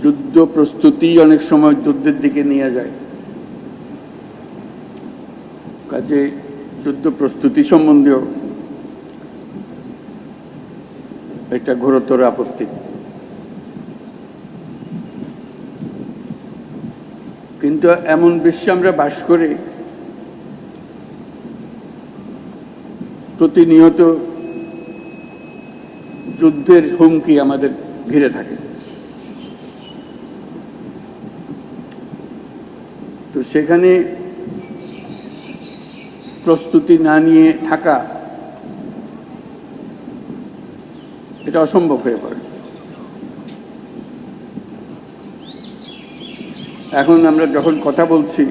যুদ্ধ প্রস্তুতি অনেক সময় যুদ্ধের দিকে নিয়ে যায়। কাজে যুদ্ধ প্রস্তুতি সম্বন্ধেও একটা ঘোরতর আপত্তি। কিন্তু এমন বিশ্বে আমরা বাস করি, প্রতিনিয়ত যুদ্ধের হুমকি আমাদের ঘিরে থাকে। তো সেখানে প্রস্তুতি না নিয়ে থাকা এটা অসম্ভব হয়ে পড়ে। এখন আমরা যখন কথা বলছি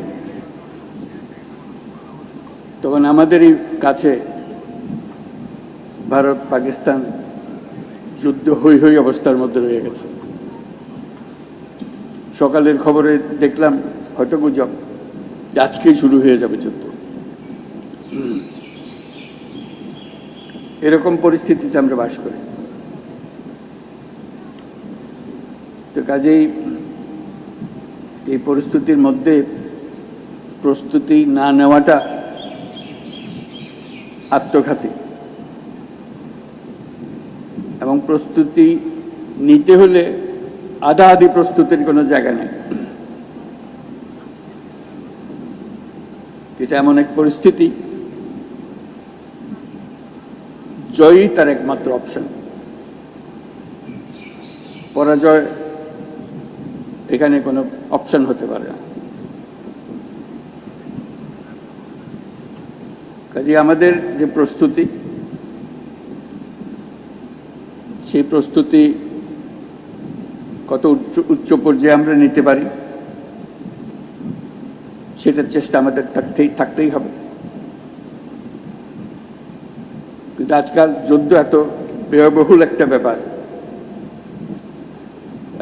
তখন আমাদেরই কাছে ভারত পাকিস্তান যুদ্ধ হই হই অবস্থার মধ্যে রয়ে গেছে। সকালের খবরে দেখলাম, হয়তো গুজব, আজকেই শুরু হয়ে যাবে যুদ্ধ। এরকম পরিস্থিতিতে আমরা বাস করি। তো কাজেই এই পরিস্থিতির মধ্যে প্রস্তুতি না নেওয়াটা আত্মঘাতী, এবং প্রস্তুতি নিতে হলে আধা আধি প্রস্তুতির কোনো জায়গা নেই। এটা এমন এক পরিস্থিতি, জয়ই তার একমাত্র অপশন। পরাজয় এখানে কোনো অপশন হতে পারে না। কাজে আমাদের যে প্রস্তুতি, সেই প্রস্তুতি কত উচ্চ পর্যায়ে আমরা নিতে পারি সেটার চেষ্টা আমাদের থাকতেই হবে। কিন্তু আজকাল যুদ্ধ এত ব্যয়বহুল একটা ব্যাপার,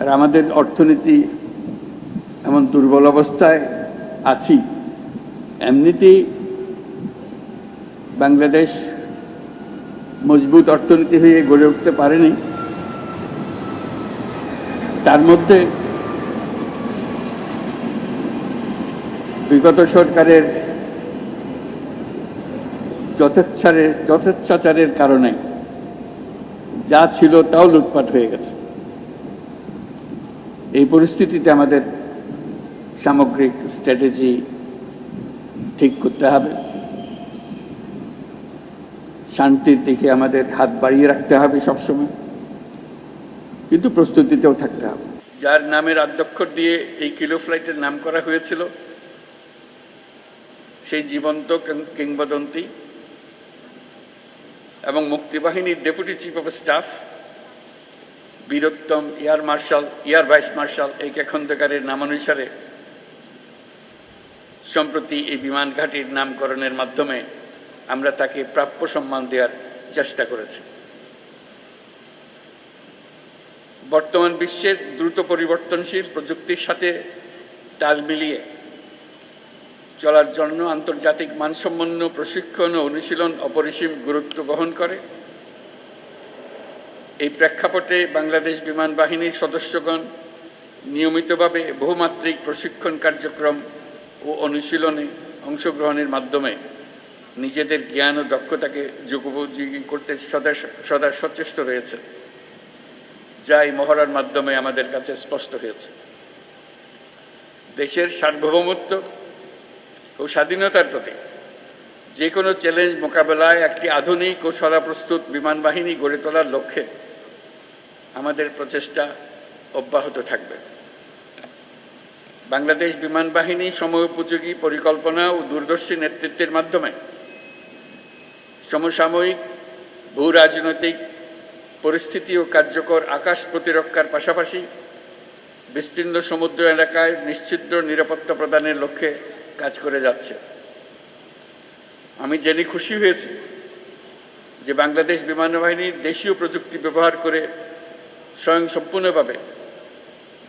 আর আমাদের অর্থনীতি এমন দুর্বল অবস্থায় আছি, এমনিতেই বাংলাদেশ মজবুত অর্থনীতি হয়ে গড়ে উঠতে পারেনি। তার মধ্যে বিগত সরকারের যথেচ্ছাচারের কারণে যা ছিল তাও লুটপাট হয়ে গেছে। এই পরিস্থিতিতে আমাদের সামগ্রিক স্ট্র্যাটেজি ঠিক করতে হবে। শান্তির দিকে আমাদের হাত বাড়িয়ে রাখতে হবে সবসময়, কিন্তু প্রস্তুতিতেও থাকতে হবে। যার নামের আদ্যক্ষর দিয়ে এই কিলো ফ্লাইটের নাম করা হয়েছিল, সেই জীবন্ত কিংবদন্তি এবং মুক্তিবাহিনীর ডেপুটি চিফ অফ স্টাফ বীরোত্তম এয়ার ভাইস মার্শাল এ.কে খন্দকারের নামানুসারে সম্প্রতি এই বিমান ঘাঁটির নামকরণের মাধ্যমে আমরা তাকে প্রাপ্য সম্মান দেওয়ার চেষ্টা করেছি। বর্তমান বিশ্বের দ্রুত পরিবর্তনশীল প্রযুক্তির সাথে তাল মিলিয়ে চলার জন্য আন্তর্জাতিক মানসম্পন্ন প্রশিক্ষণ ও অনুশীলন অপরিসীম গুরুত্ব বহন করে। এই প্রেক্ষাপটে বাংলাদেশ বিমান বাহিনীর সদস্যগণ নিয়মিতভাবে বহুমাত্রিক প্রশিক্ষণ কার্যক্রম ও অনুশীলনে অংশগ্রহণের মাধ্যমে নিজেদের জ্ঞান ও দক্ষতাকে যুগোপযোগী করতে সদা সচেষ্ট রয়েছে, যা এই মহড়ার মাধ্যমে আমাদের কাছে স্পষ্ট হয়েছে। দেশের সার্বভৌমত্ব ও স্বাধীনতার প্রতি যে কোনো চ্যালেঞ্জ মোকাবেলায় একটি আধুনিক ও সদাপ্রস্তুত বিমান বাহিনী গড়ে তোলার লক্ষ্যে আমাদের প্রচেষ্টা অব্যাহত থাকবে। বাংলাদেশ বিমান বাহিনী সময়োপযোগী পরিকল্পনা ও দূরদর্শী নেতৃত্বের মাধ্যমে সমসাময়িক ভূ রাজনৈতিক পরিস্থিতি ও কার্যকর আকাশ প্রতিরক্ষার পাশাপাশি বিস্তীর্ণ সমুদ্র এলাকায় নিশ্ছিদ্র নিরাপত্তা প্রদানের লক্ষ্যে কাজ করে যাচ্ছে। আমি জেনে খুশি হয়েছি যে বাংলাদেশ বিমান বাহিনী দেশীয় প্রযুক্তি ব্যবহার করে স্বয়ংসম্পূর্ণভাবে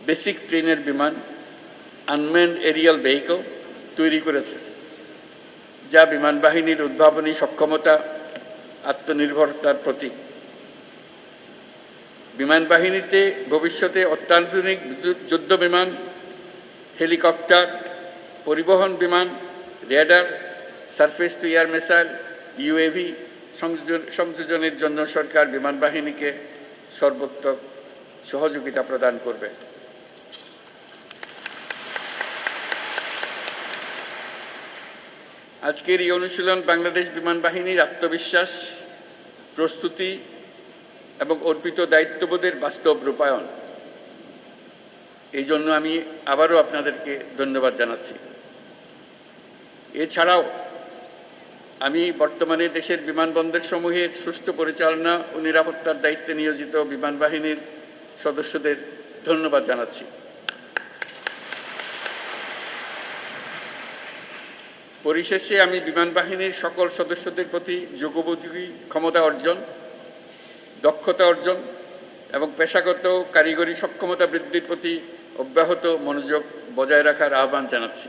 বেসিক ট্রেনের বিমান আনম্যান্ড এরিয়াল ভেহিকল তৈরি করেছে, যা বিমান বাহিনীর উদ্ভাবনী সক্ষমতা আত্মনির্ভরতার প্রতীক। বিমান বাহিনীতে ভবিষ্যতে অত্যাধুনিক যুদ্ধ বিমান, হেলিকপ্টার, পরিবহন বিমান, radar, surface to air missile, UAV সংযোজনের জন্য সরকার বিমান বাহিনীকে সর্বোত্তম সহযোগিতা প্রদান করবে। আজকের এই অনুশীলন বাংলাদেশ বিমান বাহিনীর আত্মবিশ্বাস, প্রস্তুতি এবং অর্পিত দায়িত্ববোধের বাস্তব রূপায়ণ। এই জন্য আমি আবারও আপনাদেরকে ধন্যবাদ জানাচ্ছি। এছাড়াও আমি বর্তমানে দেশের বিমানবন্দর সমূহের সুষ্ঠু পরিচালনা ও নিরাপত্তার দায়িত্বে নিয়োজিত বিমান বাহিনীর সদস্যদের ধন্যবাদ জানাচ্ছি। পরিশেষে আমি বিমান বাহিনীর সকল সদস্যদের প্রতি যুগোপযোগী ক্ষমতা অর্জন, দক্ষতা অর্জন এবং পেশাগত কারিগরি সক্ষমতা বৃদ্ধির প্রতি অব্যাহত মনোযোগ বজায় রাখার আহ্বান জানাচ্ছি।